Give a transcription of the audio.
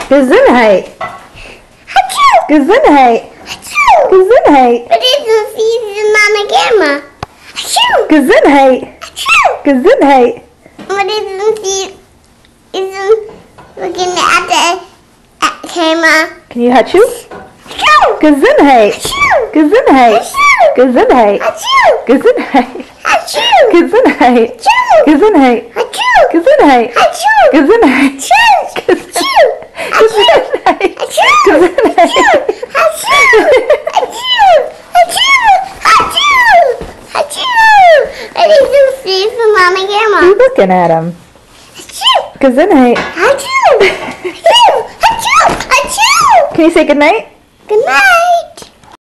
Gesundheit. Gesundheit. Gesundheit. But it's season Mama Gamma. Gesundheit. Gesundheit. But isn't looking at the camera. Can you achoo? Gesundheit. Gesundheit. Gesundheit. Gesundheit. Gesundheit. Gesundheit. Gesundheit. Gesundheit. You're looking at him. Gesundheit. Can you say goodnight? Good night.